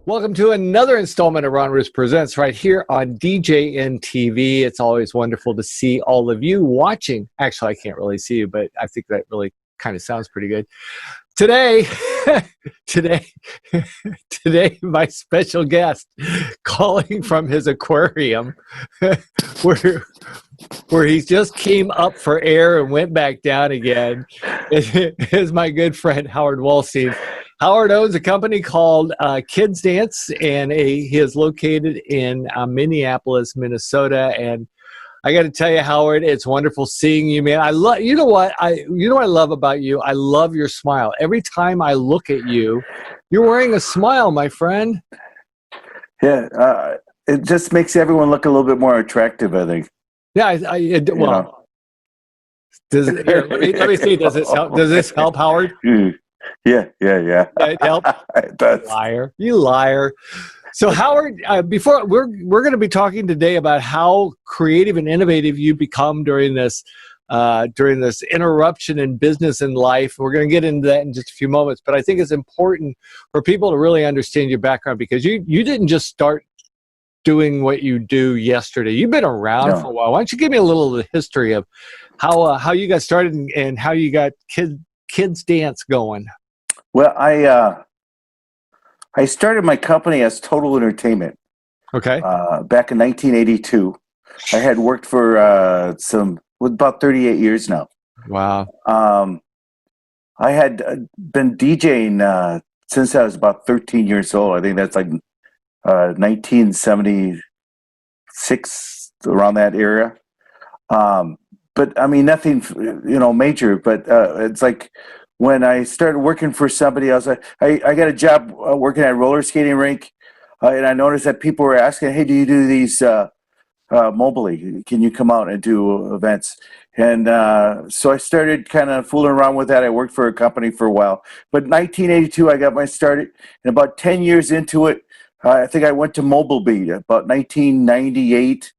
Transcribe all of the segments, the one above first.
Welcome to another installment of Ron Ruth Presents right here on DJN TV. It's always wonderful to see all of you watching. Actually, I can't really see you, but I think that really kind of sounds pretty good. Today, today, my special guest calling from his aquarium where he just came up for air and went back down again is my good friend, Howard Walstein. Howard owns a company called Kids Dance, and he is located in Minneapolis, Minnesota. And I got to tell you, Howard, it's wonderful seeing you, man. I love. You know what I love about you? I love your smile. Every time I look at you, you're wearing a smile, my friend. Yeah, it just makes everyone look a little bit more attractive, I think. Yeah, well, does it, here, let me see. Does this help, Howard? Yeah. It helps. It does. You liar. So Howard, before we're going to be talking today about how creative and innovative you become during this interruption in business and life. We're going to get into that in just a few moments, but I think it's important for people to really understand your background, because you didn't just start doing what you do yesterday. You've been around for a while. Why don't you give me a little of the history of how you got started and how you got Kids Dance going? Well, I started my company as Total Entertainment. Okay. Back in 1982. I had worked for about 38 years now. Wow. I had been DJing since I was about 13 years old. I think that's like 1976, around that era. But I mean, nothing, major. But it's like when I started working for somebody else, I got a job working at a roller skating rink, and I noticed that people were asking, "Hey, do you do these mobily? Can you come out and do events?" And so I started kind of fooling around with that. I worked for a company for a while. But 1982, I got my started, and about 10 years into it, I think I went to Mobile Beat about 1998.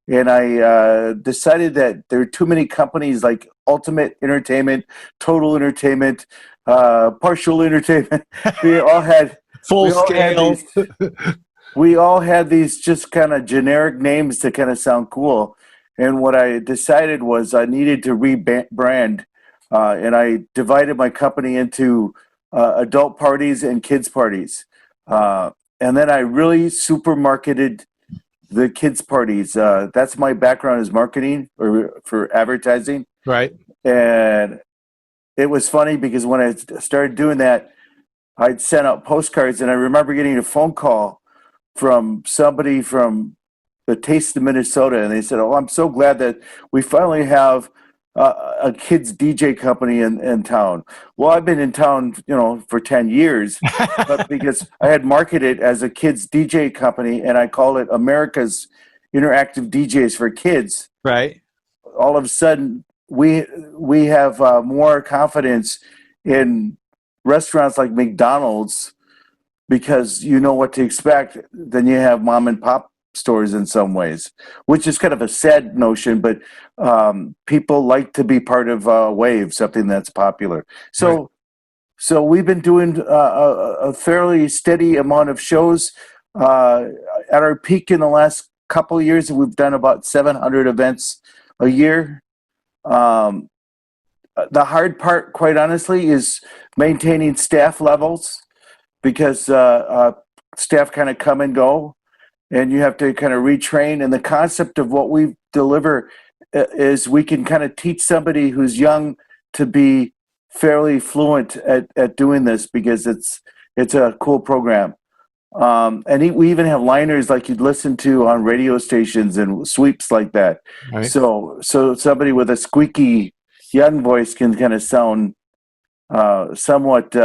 And I decided that there are too many companies like Ultimate Entertainment, Total Entertainment, Partial Entertainment. We all had full scale. We all had these just kind of generic names to kind of sound cool. And what I decided was I needed to rebrand, and I divided my company into adult parties and kids parties. And then I really super marketed the kids parties. That's my background, is marketing or for advertising. Right. And it was funny because when I started doing that, I'd send out postcards, and I remember getting a phone call from somebody from the Taste of Minnesota, and they said, "Oh, I'm so glad that we finally have a kids DJ company in town." Well, I've been in town, for 10 years, but because I had marketed as a kids DJ company, and I called it America's Interactive DJs for Kids. Right. All of a sudden, we have more confidence in restaurants like McDonald's, because you know what to expect, than you have mom and pop stores in some ways, which is kind of a sad notion, but people like to be part of a wave, something that's popular. So, right. So we've been doing a fairly steady amount of shows. At our peak in the last couple of years, we've done about 700 events a year. The hard part, quite honestly, is maintaining staff levels, because staff kind of come and go, and you have to kind of retrain. And the concept of what we deliver is we can kind of teach somebody who's young to be fairly fluent at doing this, because it's a cool program. And we even have liners like you'd listen to on radio stations and sweeps like that. Right. So somebody with a squeaky young voice can kind of sound somewhat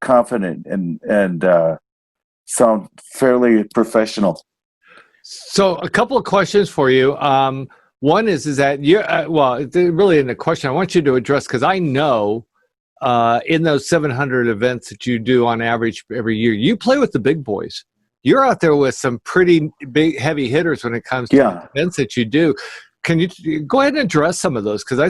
confident and sound fairly professional. So a couple of questions for you. One is that you well, it's really in the question I want you to address, because I know in those 700 events that you do on average every year, you play with the big boys. You're out there with some pretty big, heavy hitters when it comes to the events that you do. can you go ahead and address some of those? Because I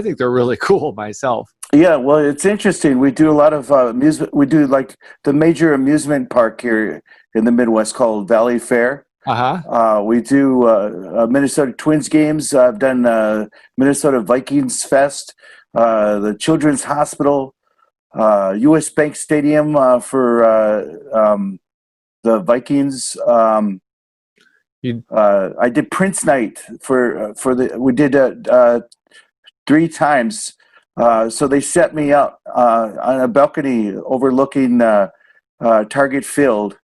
think they're really cool myself. Yeah, well, it's interesting. We do a lot of amusement. We do like the major amusement park here in the Midwest called Valley Fair. We do Minnesota Twins games. I've done Minnesota Vikings Fest, the Children's Hospital, U.S. Bank Stadium for the Vikings. I did Prince Night for the. We did 3 times. So they set me up on a balcony overlooking Target Field,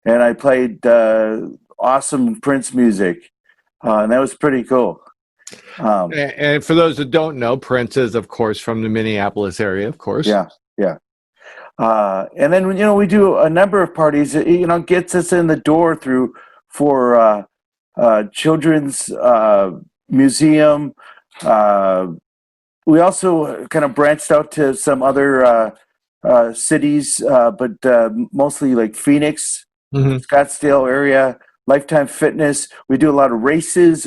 and I played awesome Prince music, and that was pretty cool. And for those that don't know, Prince is, of course, from the Minneapolis area, of course. Yeah. And then we do a number of parties. Gets us in the door for children's museum. We also kind of branched out to some other cities, but mostly like Phoenix, Scottsdale area, Lifetime Fitness. We do a lot of races,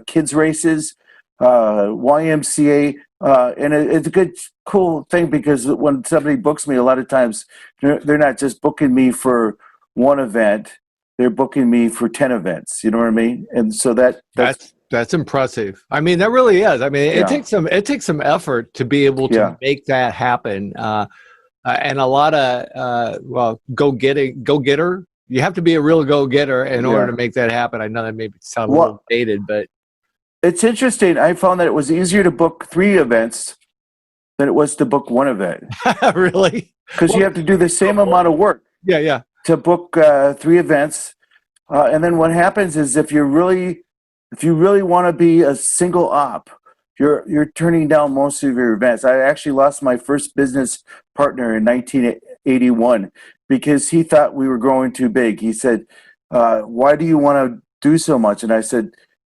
kids races, YMCA, and it's a good, cool thing because when somebody books me, a lot of times they're not just booking me for one event; they're booking me for 10 events. You know what I mean? And so that's impressive. I mean, that really is. I mean, it takes some effort to be able to make that happen, and a lot of go-getter. You have to be a real go-getter in order to make that happen. I know that maybe sounds a little dated, but it's interesting. I found that it was easier to book 3 events than it was to book 1 event. Really? Because you have to do the same amount of work. Yeah. To book 3 events, and then what happens is if you really want to be a single op, you're turning down most of your events. I actually lost my first business partner in 1981 because he thought we were growing too big. He said, "Why do you want to do so much?" And I said,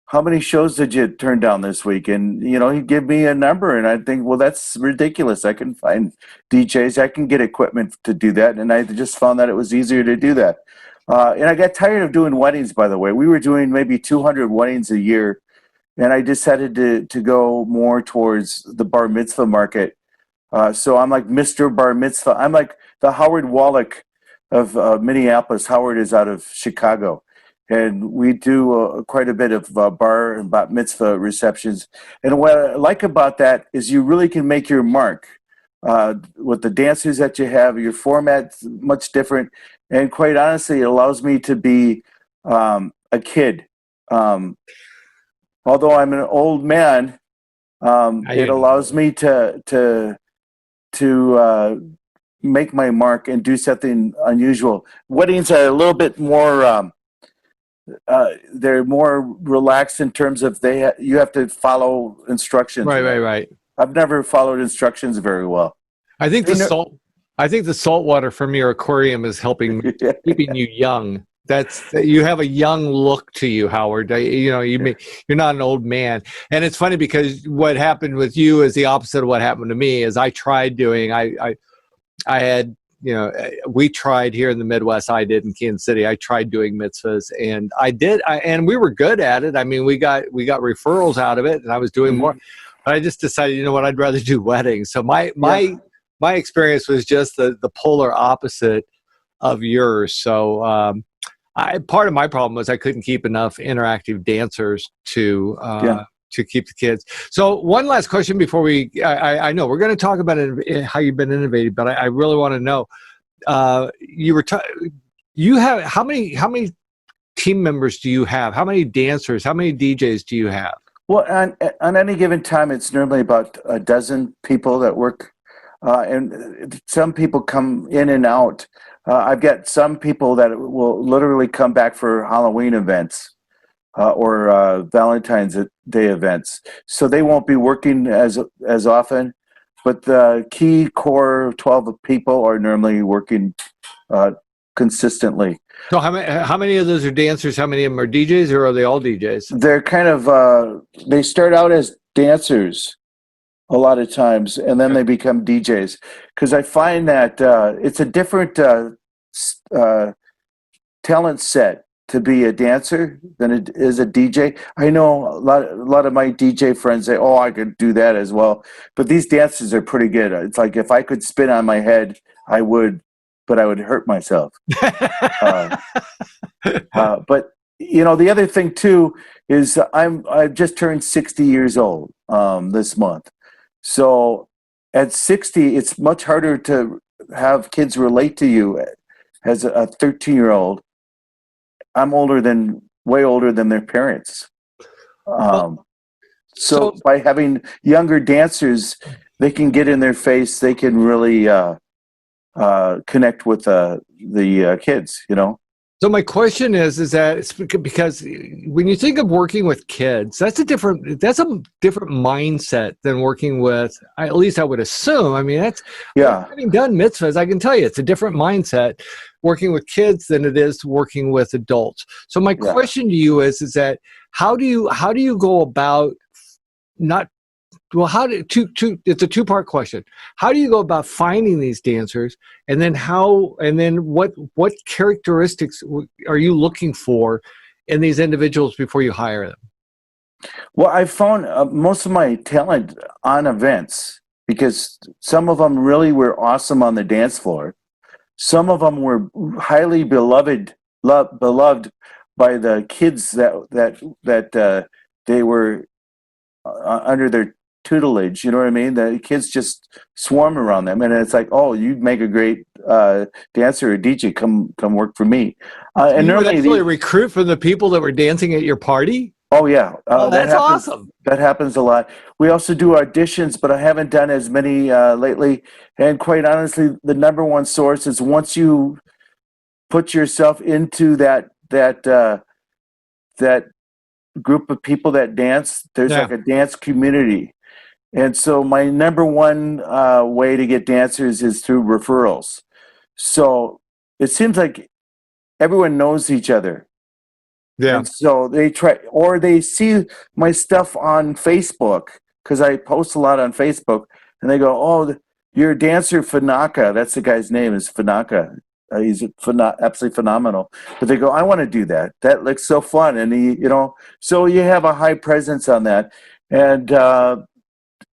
"How many shows did you turn down this week?" And he'd give me a number, and I'd think, "Well, that's ridiculous. I can find DJs, I can get equipment to do that." And I just found that it was easier to do that. And I got tired of doing weddings, by the way. We were doing maybe 200 weddings a year, and I decided to go more towards the bar mitzvah market. So I'm like Mr. Bar Mitzvah. I'm like the Howard Wallach of Minneapolis. Howard is out of Chicago. And we do quite a bit of bar and bat mitzvah receptions. And what I like about that is you really can make your mark with the dancers that you have. Your format's much different. And quite honestly, it allows me to be a kid. Although I'm an old man, it allows me to make my mark and do something unusual. Weddings are a little bit more... they're more relaxed in terms of you have to follow instructions. Right. I've never followed instructions very well. I think the salt water from your aquarium is helping keeping you young. You have a young look to you, Howard. You're not an old man. And it's funny because what happened with you is the opposite of what happened to me. Is I tried doing I had. We tried here in the Midwest. I did in Kansas City. I tried doing mitzvahs, and and we were good at it. I mean, we got referrals out of it, and I was doing more. But I just decided, you know what, I'd rather do weddings. So my experience was just the polar opposite of yours. So part of my problem was I couldn't keep enough interactive dancers to keep the kids. So one last question before I know we're going to talk about how you've been innovative, but I really want to know, you have, how many team members do you have? How many dancers, how many DJs do you have? Well, on any given time, it's normally about a dozen people that work, and some people come in and out. I've got some people that will literally come back for Halloween events. Or Valentine's Day events, so they won't be working as often. But the key core 12 people are normally working consistently. So how many of those are dancers? How many of them are DJs, or are they all DJs? They're kind of they start out as dancers a lot of times, and then they become DJs. Because I find that it's a different talent set to be a dancer than it is a DJ. I know a lot of my DJ friends say, "Oh, I could do that as well." But these dances are pretty good. It's like if I could spin on my head, I would, but I would hurt myself. Uh, but the other thing too is I've just turned 60 years old this month. So at 60, it's much harder to have kids relate to you as a 13-year-old. I'm way older than their parents. So by having younger dancers, they can get in their face. They can really connect with the kids. So my question is that it's because when you think of working with kids, that's a different mindset than working with, at least I would assume. I mean, having done mitzvahs, I can tell you it's a different mindset working with kids than it is working with adults. So my question to you is that how do you go about it's a two-part question. How do you go about finding these dancers, and then what characteristics are you looking for in these individuals before you hire them? Well, I found most of my talent on events, because some of them really were awesome on the dance floor. Some of them were highly beloved by the kids that they were under their tutelage. You know what I mean? The kids just swarm around them, and it's like, "Oh, you'd make a great dancer or DJ. Come work for me." And you would normally actually recruit from the people that were dancing at your party? Oh yeah, that's awesome. That happens a lot. We also do auditions, but I haven't done as many lately. And quite honestly, the number one source is once you put yourself into that group of people that dance, there's like a dance community. And so my number one way to get dancers is through referrals. So it seems like everyone knows each other. Yeah. And so they try, or they see my stuff on Facebook, because I post a lot on Facebook, and they go, "Oh, you're a dancer, Fanaka." That's the guy's name, is Fanaka. He's absolutely phenomenal. But they go, "I want to do that. That looks so fun." And so you have a high presence on that. And,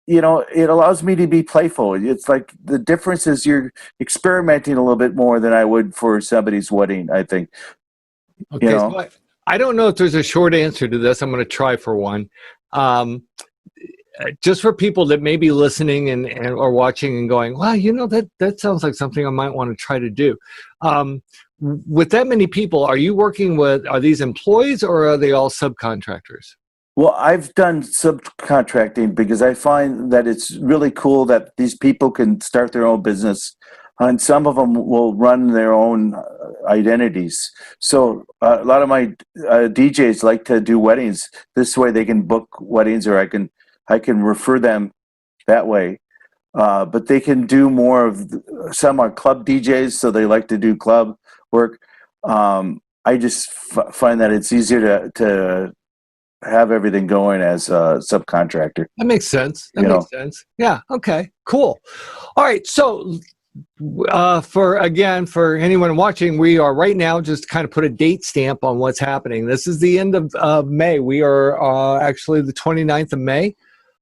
it allows me to be playful. It's like the difference is you're experimenting a little bit more than I would for somebody's wedding, I think. Okay, so I don't know if there's a short answer to this. I'm going to try for one. Just for people that may be listening and or watching and going, "Wow, that sounds like something I might want to try to do." With that many people, are these employees or are they all subcontractors? Well, I've done subcontracting because I find that it's really cool that these people can start their own business, and some of them will run their own identities. So a lot of my DJs like to do weddings. This way they can book weddings, or I can refer them that way. But they can do more of, some are club DJs, so they like to do club work. I just find that it's easier to have everything going as a subcontractor. That makes sense. Makes sense. Yeah. Okay. Cool. All right. So, for anyone watching, we are right now just kind of put a date stamp on what's happening. This is the end of May. We are actually the 29th of May,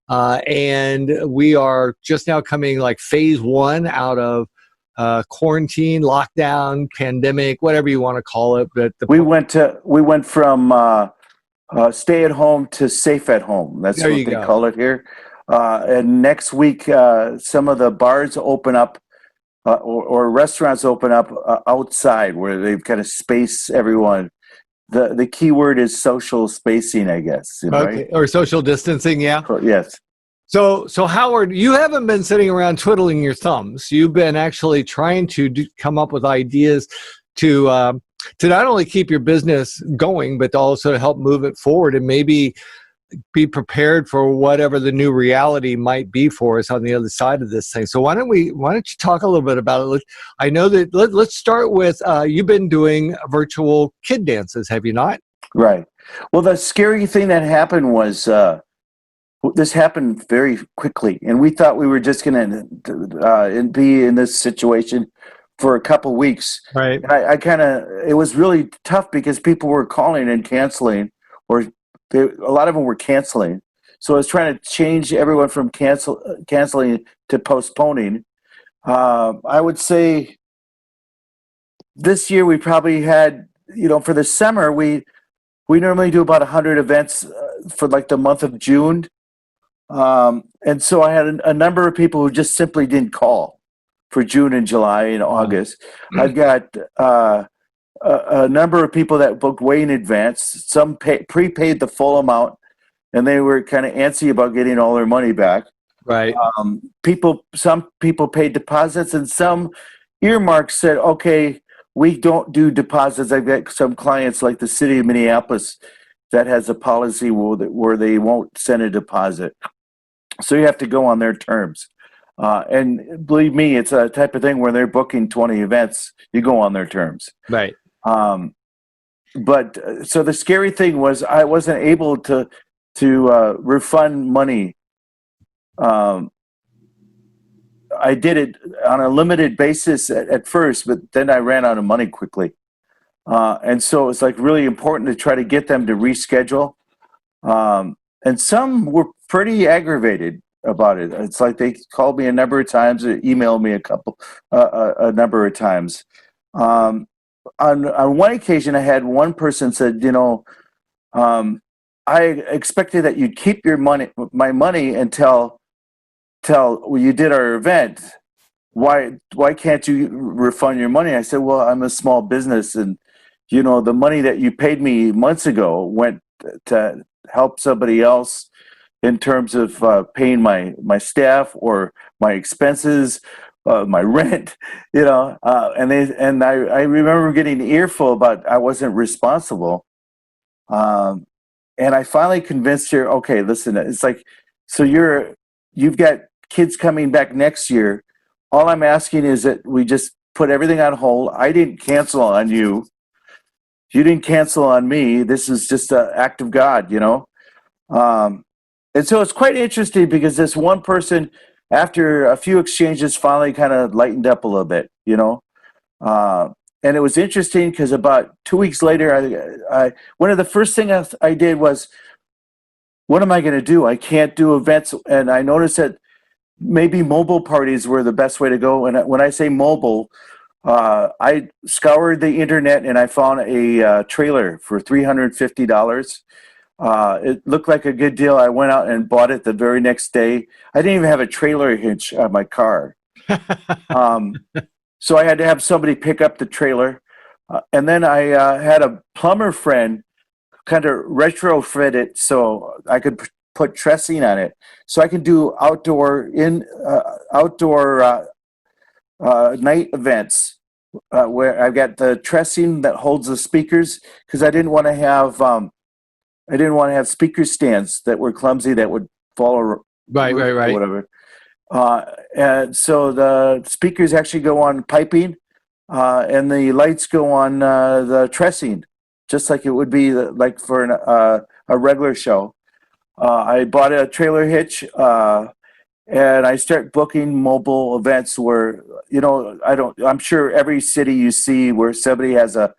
and we are just now coming like phase 1 out of quarantine, lockdown, pandemic, whatever you want to call it. But we went from stay at home to safe at home. That's what they call it here. And next week, some of the bars open up, or restaurants open up outside, where they've kind of space everyone. The key word is social spacing, I guess. Right? Or social distancing, yeah. Yes. So Howard, you haven't been sitting around twiddling your thumbs. You've been actually trying to come up with ideas to not only keep your business going, but to also help move it forward and maybe be prepared for whatever the new reality might be for us on the other side of this thing. So why don't you talk a little bit about it? I know that let's start with, you've been doing virtual kid dances, have you not? Right. Well, the scary thing that happened was, this happened very quickly, and we thought we were just going to be in this situation for a couple weeks. Right. And it was really tough because people were calling and canceling, or a lot of them were canceling. So I was trying to change everyone from canceling to postponing. I would say this year we probably had, for the summer, we normally do about 100 events for like the month of June. And so I had a number of people who just simply didn't call for June and July and August. I've got a number of people that booked way in advance. Some prepaid the full amount, and they were kind of antsy about getting all their money back. Right. Some people paid deposits, and some earmarks said, okay, we don't do deposits. I've got some clients like the city of Minneapolis that has a policy where they won't send a deposit. So you have to go on their terms. And believe me, it's a type of thing where they're booking 20 events, you go on their terms. Right. But so the scary thing was I wasn't able to refund money. I did it on a limited basis at first, but then I ran out of money quickly. And so it's like really important to try to get them to reschedule. And some were pretty aggravated about it. It's like they called me a number of times or emailed me a number of times. On one occasion, I had one person said, I expected that you'd keep my money until you did our event. Why can't you refund your money? I said, well, I'm a small business, and the money that you paid me months ago went to help somebody else in terms of paying my staff or my expenses, my rent, and I remember getting an earful about I wasn't responsible. And I finally convinced her, okay, listen, it's like, so you've got kids coming back next year. All I'm asking is that we just put everything on hold. I didn't cancel on you. You didn't cancel on me. This is just an act of God, And so it's quite interesting because this one person, after a few exchanges, finally kind of lightened up a little bit, And it was interesting because about 2 weeks later, I one of the first things I did was, what am I going to do? I can't do events. And I noticed that maybe mobile parties were the best way to go. And when I say mobile, I scoured the internet and I found a trailer for $350. It looked like a good deal. I went out and bought it the very next day. I didn't even have a trailer hitch on my car. So I had to have somebody pick up the trailer. And then I had a plumber friend kind of retrofit it so I could put trussing on it. So I can do outdoor night events where I've got the trussing that holds the speakers, because I didn't want to have speaker stands that were clumsy that would fall or whatever. And so the speakers actually go on piping, and the lights go on the trussing, just like it would be like for a regular show. I bought a trailer hitch, and I start booking mobile events where, I'm sure every city you see where somebody has a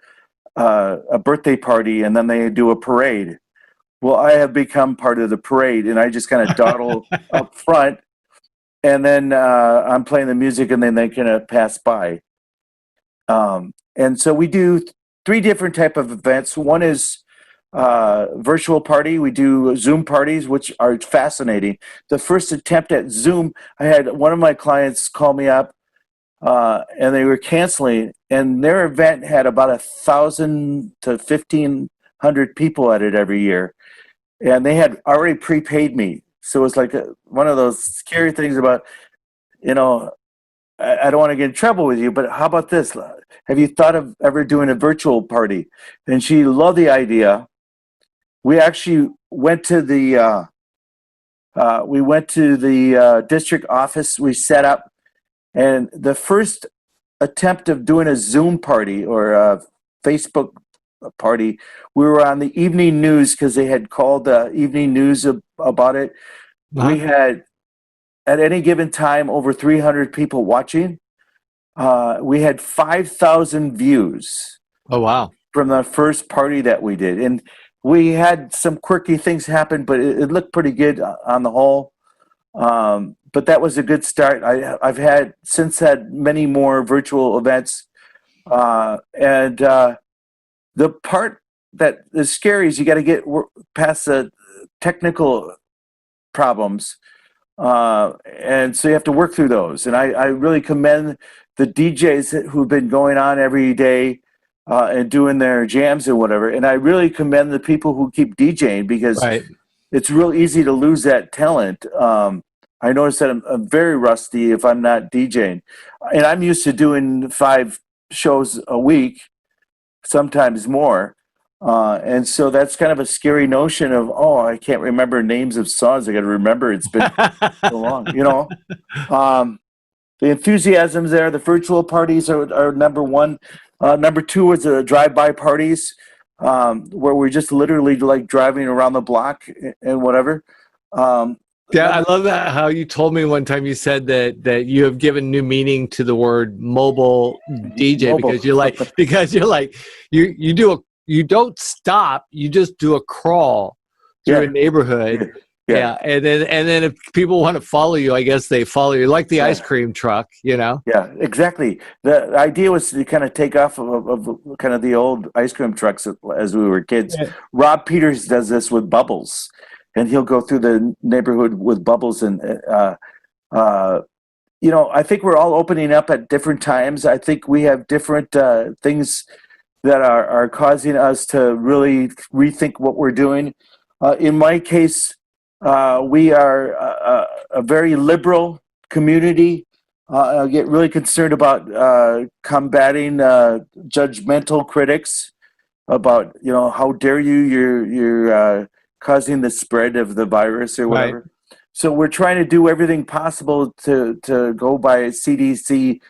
birthday party and then they do a parade. Well, I have become part of the parade, and I just kind of dawdle up front, and then I'm playing the music, and then they kind of pass by. And so we do 3 different type of events. One is virtual party. We do Zoom parties, which are fascinating. The first attempt at Zoom, I had one of my clients call me up, and they were canceling, and their event had about 1,000 to 1,500 people at it every year. And they had already prepaid me. So it was like one of those scary things about, I don't want to get in trouble with you, but how about this? Have you thought of ever doing a virtual party? And she loved the idea. We actually went to the district office. We set up, and the first attempt of doing a Zoom party or a Facebook party, we were on the evening news because they had called the evening news about it. We had, at any given time, over 300 people watching. we had 5,000 views Oh, wow. from the first party that we did, and we had some quirky things happen, but it looked pretty good on the whole. But that was a good start. I've since had many more virtual events, and the part that is scary is you got to get past the technical problems, and so you have to work through those. And I really commend the DJs who've been going on every day and doing their jams and whatever. And I really commend the people who keep DJing, because Right. it's real easy to lose that talent. I notice that I'm very rusty if I'm not DJing, and I'm used to doing 5 shows a week, sometimes more. And so that's kind of a scary notion of, oh, I can't remember names of songs. I got to remember it's been so long, you know. The enthusiasm's there. The virtual parties are number one. Number two is the drive-by parties, where we're just literally like driving around the block and whatever. Yeah, I love that how you told me one time, you said that you have given new meaning to the word mobile DJ, Mobile. because you're like you don't stop, you just do a crawl through a neighborhood. Yeah. And then if people want to follow you, I guess they follow you, like the ice cream truck, you know? Yeah, exactly. The idea was to kind of take off of kind of the old ice cream trucks as we were kids. Yeah. Rob Peters does this with bubbles, and he'll go through the neighborhood with bubbles. And, you know, I think we're all opening up at different times. I think we have different things that are causing us to really rethink what we're doing. In my case, we are a very liberal community. I get really concerned about combating judgmental critics about, you know, how dare you, you're causing the spread of the virus or whatever. Right. So we're trying to do everything possible to go by CDC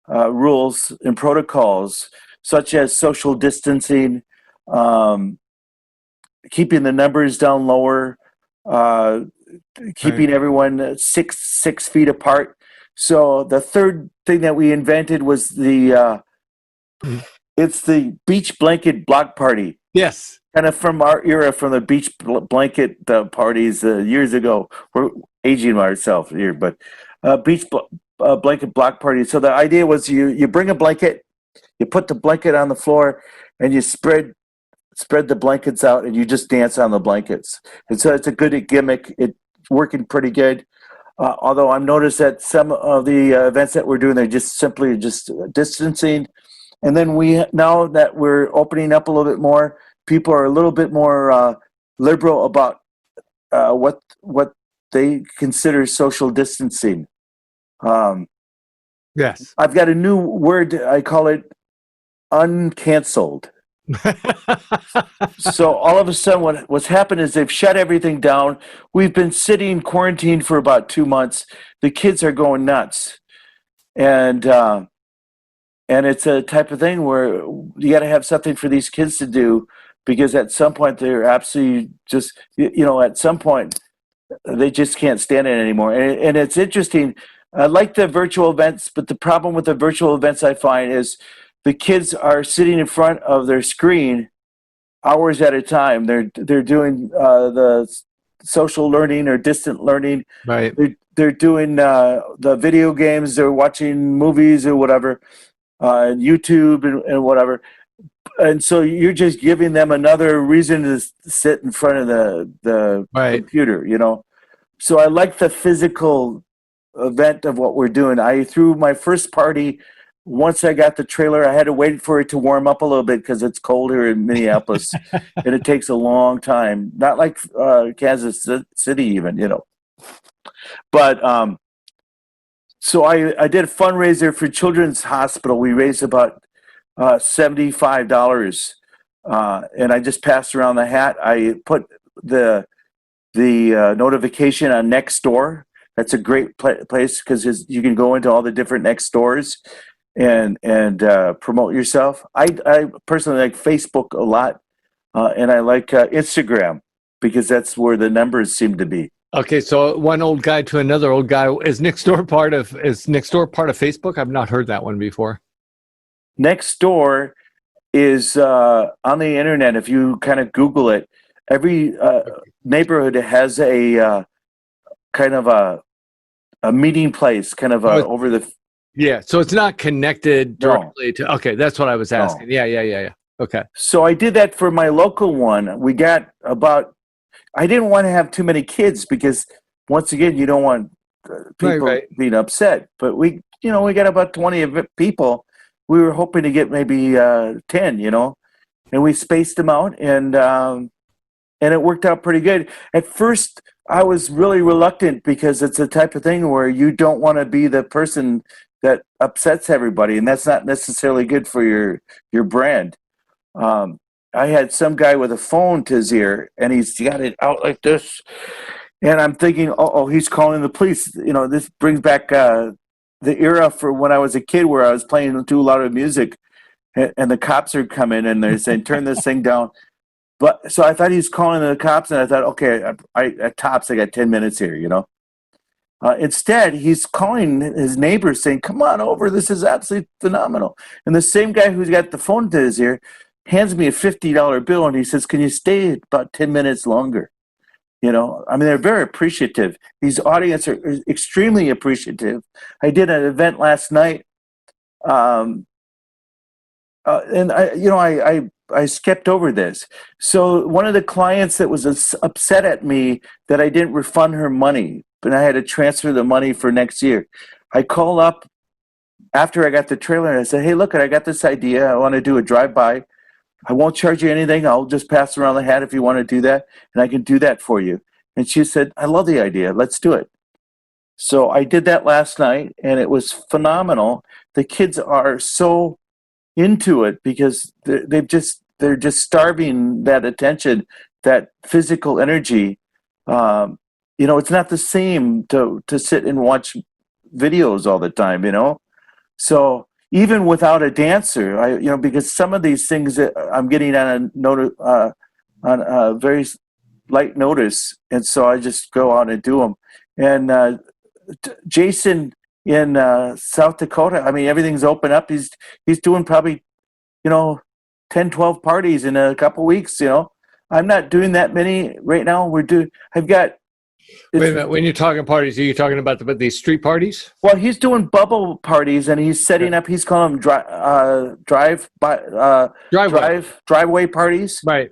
rules and protocols, such as social distancing, keeping the numbers down lower, keeping everyone 6 feet apart. So the third thing that we invented was it's the beach blanket block party. Yes. Kind of from our era, from the beach blanket parties years ago. We're aging ourselves here, but beach blanket block party. So the idea was you bring a blanket, you put the blanket on the floor, and you spread the blankets out, and you just dance on the blankets. And so it's a good gimmick. It's working pretty good. Although I've noticed that some of the events that we're doing, they're just simply distancing. And then now that we're opening up a little bit more, people are a little bit more liberal about what they consider social distancing. Yes. I've got a new word. I call it uncanceled. So all of a sudden what's happened is they've shut everything down. We've been sitting quarantined for about 2 months. The kids are going nuts. And it's a type of thing where you got to have something for these kids to do, because at some point they're absolutely just, you know, at some point they just can't stand it anymore. And it's interesting. I like the virtual events, but the problem with the virtual events I find is the kids are sitting in front of their screen hours at a time. They're doing the social learning or distant learning. Right. They're doing the video games. They're watching movies or whatever, YouTube and whatever. And so you're just giving them another reason to sit in front of the computer, you know. So I like the physical event of what we're doing. I threw my first party. Once I got the trailer, I had to wait for it to warm up a little bit because it's cold here in Minneapolis, and it takes a long time. Not like Kansas City even, you know. But so I did a fundraiser for Children's Hospital. We raised about $75, and I just passed around the hat. I put the notification on Nextdoor. That's a great place because you can go into all the different Nextdoors and promote yourself. I personally like Facebook a lot, and I like Instagram because that's where the numbers seem to be. Okay, so one old guy to another old guy. Is Nextdoor part of Facebook? I've not heard that one before. Next door is on the internet. If you kind of Google it, every neighborhood has a kind of a meeting place, kind of Oh, over the. yeah, so it's not connected No, directly to. Okay, that's what I was no. asking. Yeah. Okay. So I did that for my local one. We got about. I didn't want to have too many kids because once again, you don't want people Right. being upset. But we got about 20 people. We were hoping to get maybe 10, and we spaced them out, and it worked out pretty good. At first, I was really reluctant because it's the type of thing where you don't want to be the person that upsets everybody, and that's not necessarily good for your brand. I had some guy with a phone to his ear, and he's got it out like this, and I'm thinking, oh, he's calling the police. This brings back the era for when I was a kid, where I was playing too loud of music, and the cops are coming, and they're saying, "Turn this thing down." But so I thought he's calling the cops, and I thought, okay, at tops, I got 10 minutes here. Instead, he's calling his neighbors, saying, "Come on over. This is absolutely phenomenal." And the same guy who's got the phone to his ear hands me a $50 bill, and he says, "Can you stay about 10 minutes longer?" They're very appreciative. These audience are extremely appreciative. I did an event last night, and I skipped over this. So one of the clients that was upset at me that I didn't refund her money, but I had to transfer the money for next year. I called up after I got the trailer, and I said, "Hey, look, I got this idea. I want to do a drive-by. I won't charge you anything. I'll just pass around the hat if you want to do that, and I can do that for you." And she said, "I love the idea. Let's do it." So I did that last night, and it was phenomenal. The kids are so into it because they're just starving that attention, that physical energy. It's not the same to sit and watch videos all the time. So even without a dancer, because some of these things that I'm getting on a very light notice, and so I just go out and do them. And Jason in South Dakota, everything's open up. He's doing probably 10, 12 parties in a couple weeks. I'm not doing that many right now. I've got. Wait a minute. When you're talking parties, are you talking about these street parties? Well, he's doing bubble parties, and he's setting up. He's calling them driveway parties. Right.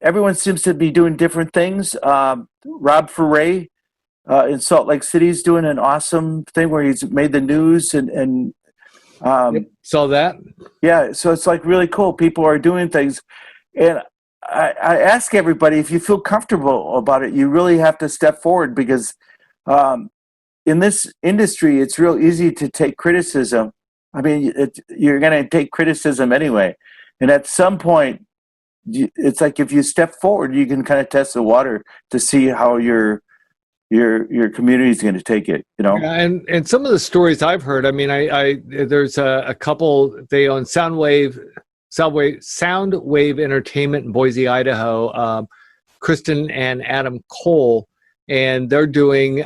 Everyone seems to be doing different things. Rob Foray in Salt Lake City is doing an awesome thing where he's made the news and saw that. Yeah, so it's like really cool. People are doing things, and I ask everybody, if you feel comfortable about it, you really have to step forward, because in this industry, it's real easy to take criticism. You're going to take criticism anyway, and at some point, it's like if you step forward, you can kind of test the water to see how your community is going to take it. Yeah, and some of the stories I've heard. There's a couple. They own Soundwave Entertainment in Boise, Idaho. Kristen and Adam Cole, and they're doing.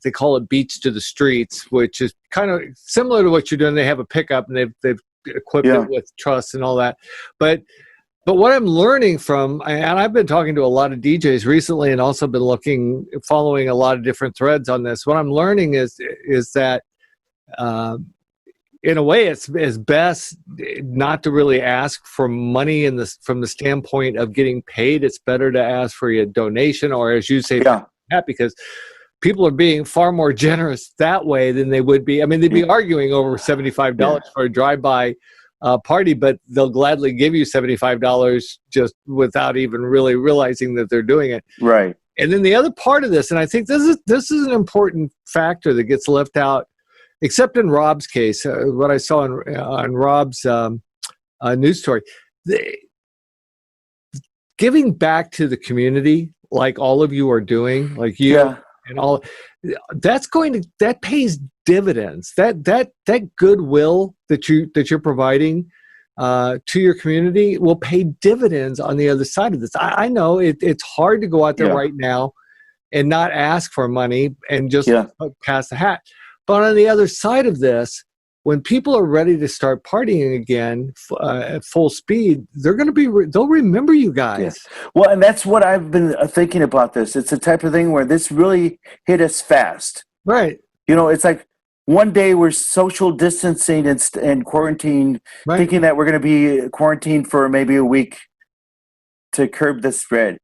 They call it Beats to the Streets, which is kind of similar to what you're doing. They have a pickup, and they've equipped it with truss and all that, but what I'm learning from, and I've been talking to a lot of DJs recently, and also been following a lot of different threads on this. What I'm learning is that, in a way, it's best not to really ask for money from the standpoint of getting paid. It's better to ask for a donation, or as you say, because people are being far more generous that way than they would be. They'd be arguing over $75 for a drive-by party, but they'll gladly give you $75 just without even really realizing that they're doing it. Right. And then the other part of this, and I think this is an important factor that gets left out, except in Rob's case, what I saw on Rob's news story, giving back to the community, like all of you are doing, like you and all, that pays dividends. That goodwill that you're providing to your community will pay dividends on the other side of this. I know it's hard to go out there right now and not ask for money and just Yeah. pass the hat. But on the other side of this, when people are ready to start partying again at full speed, they'll remember you Yeah. guys. Well, and that's what I've been thinking about this. It's the type of thing where this really hit us fast. Right. It's like one day we're social distancing and quarantine, Right. thinking that we're going to be quarantined for maybe a week to curb the spread.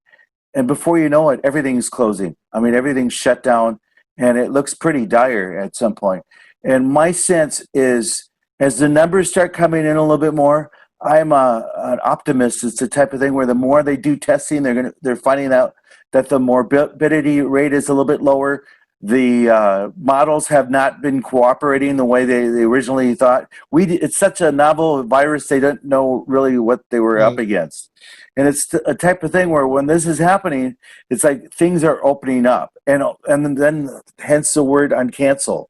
And before you know it, everything's closing. I mean, everything's shut down, and it looks pretty dire at some point. And my sense is, as the numbers start coming in a little bit more, I'm an optimist. It's the type of thing where the more they do testing, they're finding out that the morbidity rate is a little bit lower. The models have not been cooperating the way they originally thought. It's such a novel virus; they don't know really what they were up against. And it's a type of thing where when this is happening, it's like things are opening up, and then hence the word uncancel.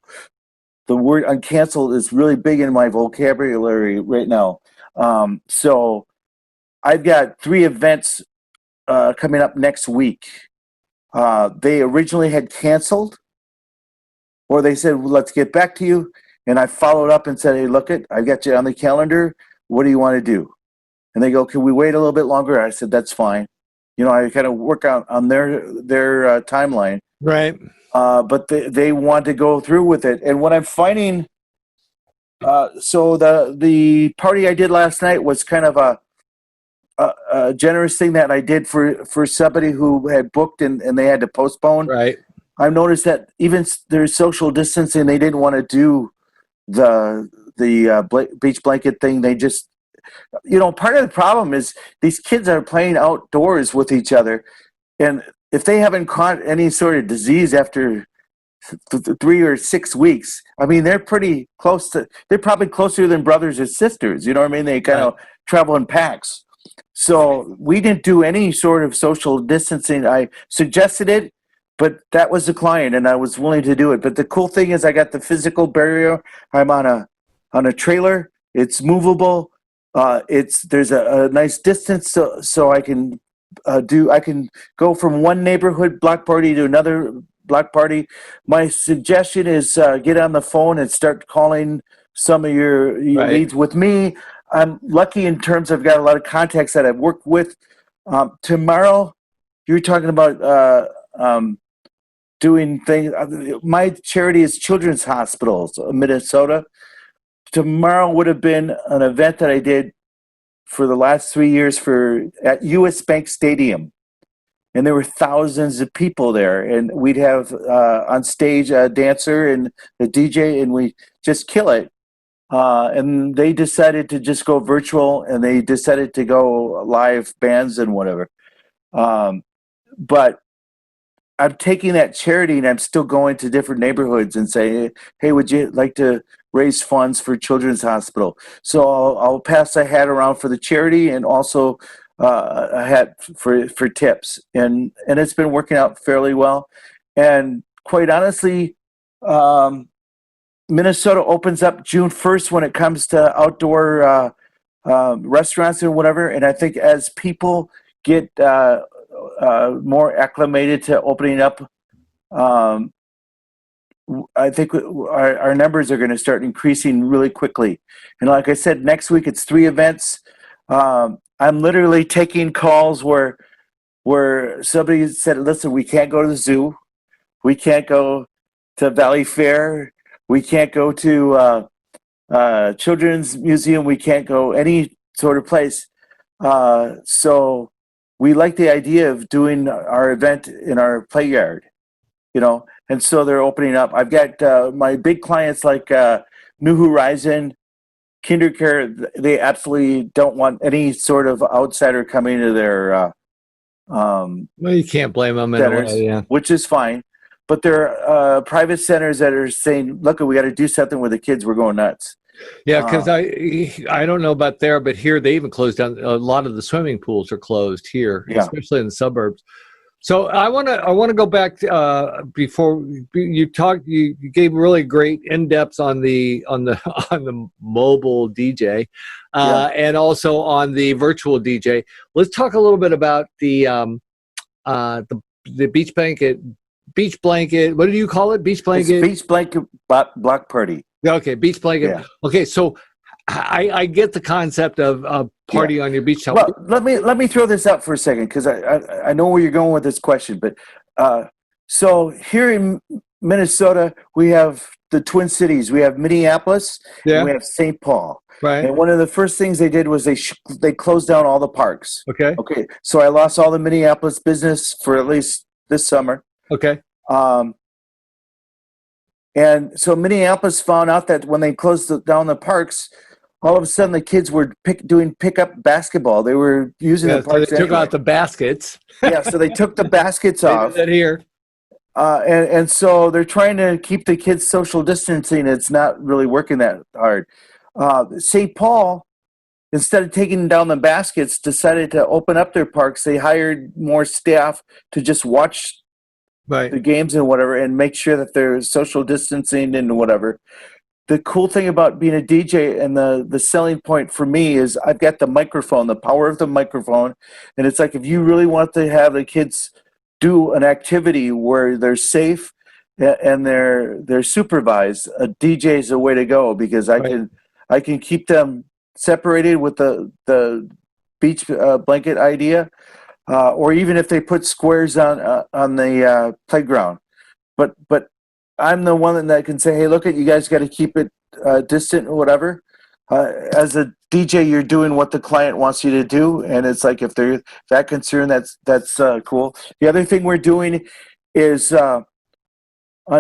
The word uncancel is really big in my vocabulary right now. So I've got 3 events coming up next week. They originally had canceled, or they said, well, let's get back to you. And I followed up and said, hey, look, I got you on the calendar. What do you want to do? And they go, can we wait a little bit longer? I said, that's fine. I kind of work out on their timeline. Right. But they want to go through with it. And what I'm finding, so the party I did last night was kind of a generous thing that I did for somebody who had booked and they had to postpone. Right. I've noticed that even their social distancing, they didn't want to do the beach blanket thing. They just, part of the problem is these kids are playing outdoors with each other, and if they haven't caught any sort of disease after 3 or 6 weeks, I mean, they're pretty close to. They're probably closer than brothers or sisters. You know what I mean? They kind of travel in packs. So we didn't do any sort of social distancing. I suggested it, but that was declined, and I was willing to do it. But the cool thing is, I got the physical barrier. I'm on a trailer. It's movable. There's a nice distance, so I can I can go from one neighborhood block party to another block party. My suggestion is get on the phone and start calling some of your leads with me. I'm lucky in terms of I've got a lot of contacts that I've worked with. Tomorrow, you're talking about doing things. My charity is Children's Hospitals of Minnesota. Tomorrow would have been an event that I did for the last 3 years at US Bank Stadium. And there were thousands of people there. And we'd have on stage a dancer and a DJ, and we just kill it. And they decided to just go virtual, and they decided to go live bands and whatever. But I'm taking that charity, and I'm still going to different neighborhoods and saying, hey, would you like to raise funds for Children's Hospital? So I'll pass a hat around for the charity, and also a hat for tips. And it's been working out fairly well. And quite honestly, Minnesota opens up June 1st when it comes to outdoor restaurants and whatever. And I think as people get more acclimated to opening up, I think our numbers are going to start increasing really quickly. And like I said, next week it's 3 events. I'm literally taking calls where somebody said, listen, we can't go to the zoo. We can't go to Valley Fair. We can't go to Children's Museum. We can't go any sort of place. So we like the idea of doing our event in our play yard, and so they're opening up. I've got my big clients like New Horizon, KinderCare. They absolutely don't want any sort of outsider coming to their Well, you can't blame them in a way, yeah. which is fine. But there are private centers that are saying, look, we got to do something with the kids. We're going nuts. Yeah, because I don't know about there, but here they even closed down. A lot of the swimming pools are closed here, especially in the suburbs. So I want to go back before you talked. You gave really great in depth on the on the mobile DJ, and also on the virtual DJ. Let's talk a little bit about the beach blanket beach blanket. What do you call it? Beach It's blanket. beach blanket block party. Okay, beach blanket. Yeah. Okay, so I get the concept of party on your beach towel. Well, let me throw this out for a second because I know where you're going with this question, but so here in Minnesota we have the Twin Cities. We have Minneapolis and we Yeah. have St. Paul. Right. And one of the first things they did was they closed down all the parks. Okay. Okay, so I lost all the Minneapolis business for at least this summer. Okay. And so Minneapolis found out that when they closed down the parks, all of a sudden the kids were doing pickup basketball. They were using Yeah, the so parks they took anyway. out the baskets. Yeah, so they took the baskets They off. did that here. And so they're trying to keep the kids social distancing. It's not really working that hard. St. Paul, instead of taking down the baskets, decided to open up their parks. They hired more staff to just watch Right. the games and whatever and make sure that they're social distancing and whatever. The cool thing about being a DJ and the selling point for me is I've got the microphone, the power of the microphone. And it's like if you really want to have the kids do an activity where they're safe and they're supervised, a DJ is a way to go because I can keep them separated with the beach blanket idea, or even if they put squares on the playground. But I'm the one that can say, hey, look, you guys got to keep it distant or whatever. As a DJ, you're doing what the client wants you to do, and it's like if they're that concerned, that's cool. The other thing we're doing is on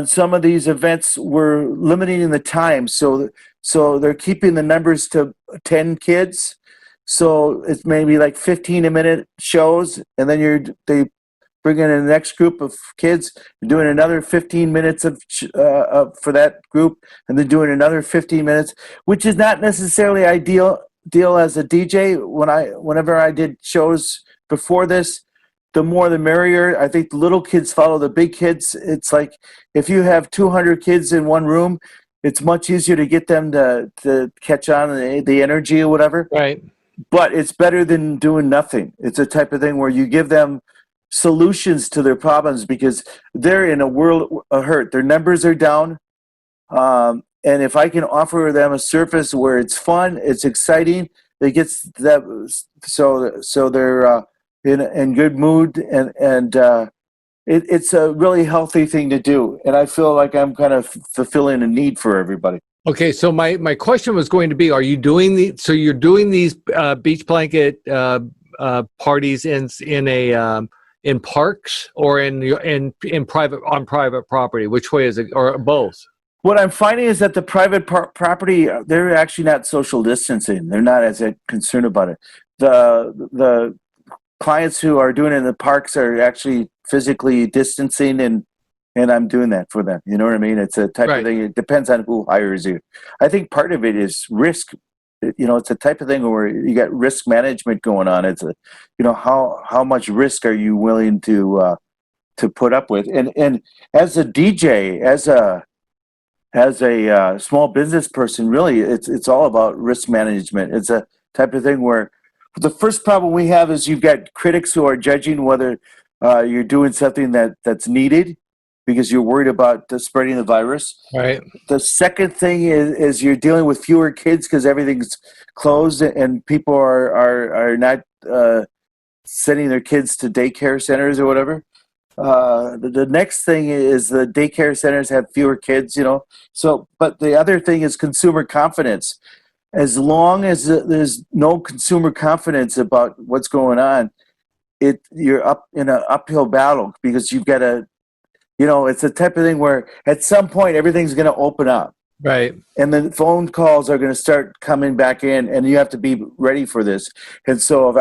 some of these events, we're limiting the time, so they're keeping the numbers to 10 kids. So it's maybe like 15 a minute shows, and then they bring in the next group of kids, doing another 15 minutes for that group, and then doing another 15 minutes, which is not necessarily ideal as a DJ. Whenever I did shows before this, the more the merrier. I think the little kids follow the big kids. It's like if you have 200 kids in one room, it's much easier to get them to catch on the energy or whatever. Right. But it's better than doing nothing. It's a type of thing where you give them solutions to their problems because they're in a world of hurt. Their numbers are down. And if I can offer them a surface where it's fun, it's exciting, they get that, so they're in good mood, and it's a really healthy thing to do. And I feel like I'm kind of fulfilling a need for everybody. Okay, so my question was going to be: are you doing you're doing these beach blanket parties in parks or in private property? Which way is it, or both? What I'm finding is that the private property, they're actually not social distancing. They're not as concerned about it. The clients who are doing it in the parks are actually physically distancing, and I'm doing that for them. You know what I mean? It's a type of thing. It depends on who hires you. I think part of it is risk. It's a type of thing where you got risk management going on. It's how much risk are you willing to put up with? And as a DJ, as a small business person, really, it's all about risk management. It's a type of thing where the first problem we have is you've got critics who are judging whether you're doing something that's needed because you're worried about spreading the virus. Right. The second thing is you're dealing with fewer kids because everything's closed and people are not sending their kids to daycare centers or whatever. The next thing is the daycare centers have fewer kids, So, but the other thing is consumer confidence. As long as there's no consumer confidence about what's going on, you're up in an uphill battle because you've got to, it's the type of thing where at some point everything's going to open up. Right. And then phone calls are going to start coming back in, and you have to be ready for this. And so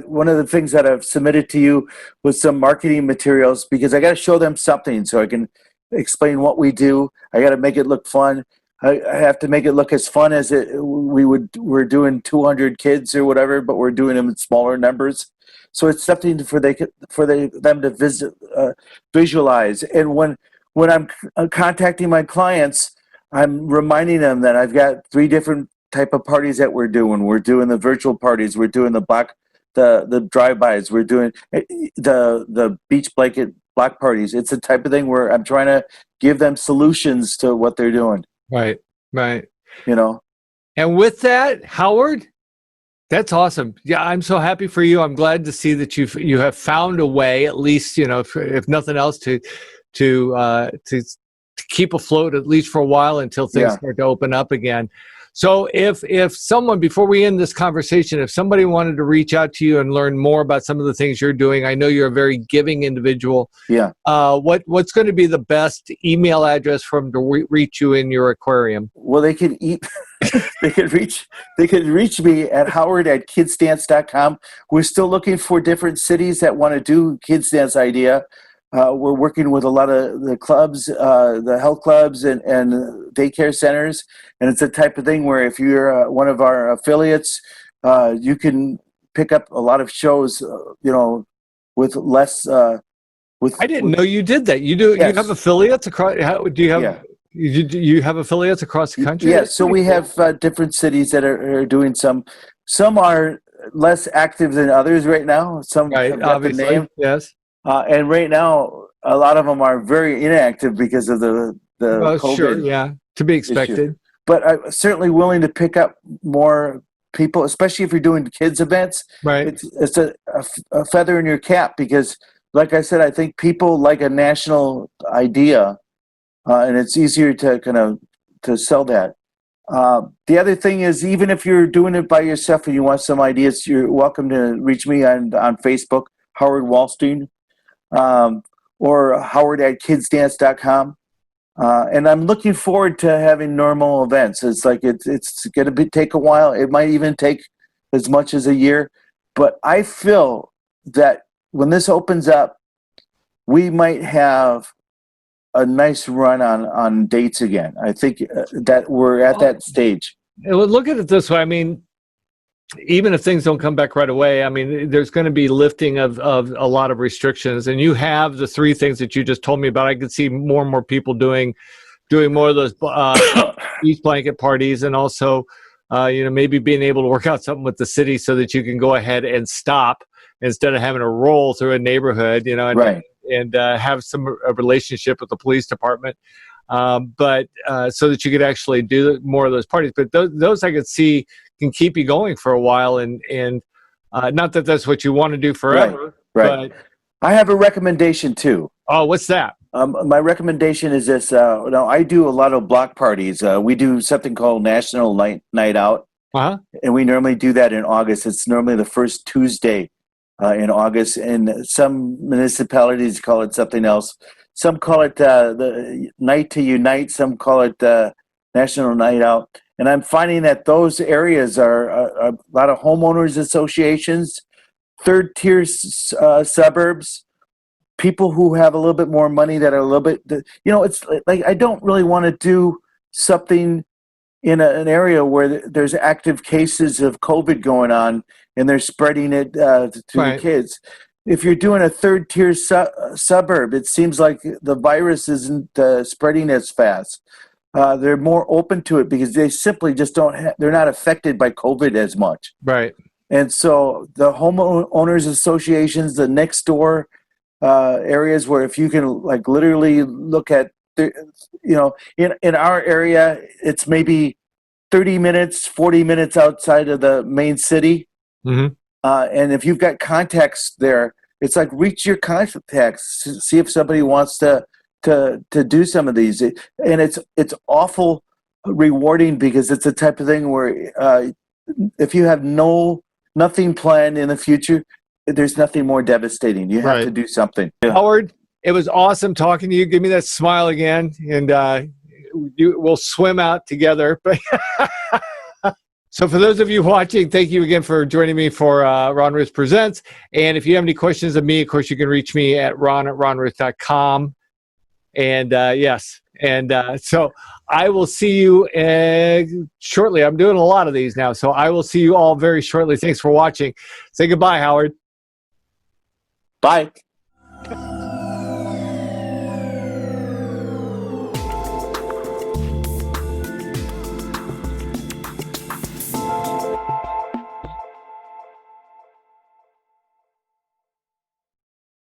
one of the things that I've submitted to you was some marketing materials because I got to show them something so I can explain what we do. I got to make it look fun. I have to make it look as fun as we're doing 200 kids or whatever, but we're doing them in smaller numbers. So it's something for them to visualize. And when I'm contacting my clients, I'm reminding them that I've got 3 different type of parties that we're doing. We're doing the virtual parties. We're doing the block the drive-bys. We're doing the beach blanket block parties. It's the type of thing where I'm trying to give them solutions to what they're doing. Right. Right. You know. And with that, Howard, that's awesome. Yeah, I'm so happy for you. I'm glad to see that you have found a way, at least, if nothing else, to keep afloat at least for a while until things start to open up again. So if someone, before we end this conversation, if somebody wanted to reach out to you and learn more about some of the things you're doing, I know you're a very giving individual. Yeah. What's going to be the best email address for them to reach you in your aquarium? Well, they can reach me at howard@kidsdance.com. We're still looking for different cities that want to do Kids Dance idea. We're working with a lot of the clubs, the health clubs and daycare centers. And it's the type of thing where if you're one of our affiliates, you can pick up a lot of shows, with less. I didn't know you did that. You do. Yes. You have affiliates across. Do you have? Yeah. You have affiliates across the country? Yeah. So we have different cities that are doing some. Some are less active than others right now. Some have got the name. Yes. And right now, a lot of them are very inactive because of the COVID. Sure, yeah, to be expected. Issue. But I'm certainly willing to pick up more people, especially if you're doing kids events. Right. It's a feather in your cap because, like I said, I think people like a national idea, and it's easier to to sell that. The other thing is, even if you're doing it by yourself and you want some ideas, you're welcome to reach me on Facebook, Howard Walstein. Or howard@kidsdance.com. And I'm looking forward to having normal events. It's like it's going to take a while. It might even take as much as a year. But I feel that when this opens up, we might have a nice run on dates again. I think that we're at that stage. Look at it this way. I mean, even if things don't come back right away, I mean, there's going to be lifting of a lot of restrictions, and you have the three things that you just told me about. I could see more and more people doing more of those beach blanket parties, and also, maybe being able to work out something with the city so that you can go ahead and stop instead of having to roll through a neighborhood, and have a relationship with the police department. But so that you could actually do more of those parties. But those I could see can keep you going for a while, and not that that's what you want to do forever. Right. But I have a recommendation too. Oh, what's that? My recommendation is this. Now I do a lot of block parties. We do something called National Night Out, and we normally do that in August. It's normally the first Tuesday in August, and some municipalities call it something else. Some call it the Night to Unite. Some call it National Night Out. And I'm finding that those areas are a lot of homeowners associations, third-tier suburbs, people who have a little bit more money that are a little bit, it's like I don't really want to do something in an area where there's active cases of COVID going on and they're spreading it to the kids. If you're doing a third-tier suburb, it seems like the virus isn't spreading as fast. They're more open to it because they simply just they're not affected by COVID as much. Right. And so the homeowners associations, the next door areas where if you can like literally look at, in our area, it's maybe 30 minutes, 40 minutes outside of the main city. Mm-hmm. And if you've got contacts there, it's like reach your contacts, see if somebody wants to do some of these. And it's awful rewarding because it's the type of thing where if you have nothing planned in the future, there's nothing more devastating. You have to do something. Howard, it was awesome talking to you. Give me that smile again, and we'll swim out together. So for those of you watching, thank you again for joining me for Ron Ruth Presents. And if you have any questions of me, of course, you can reach me at ron@ronruth.com. And yes, and so I will see you shortly. I'm doing a lot of these now, so I will see you all very shortly. Thanks for watching. Say goodbye, Howard. Bye.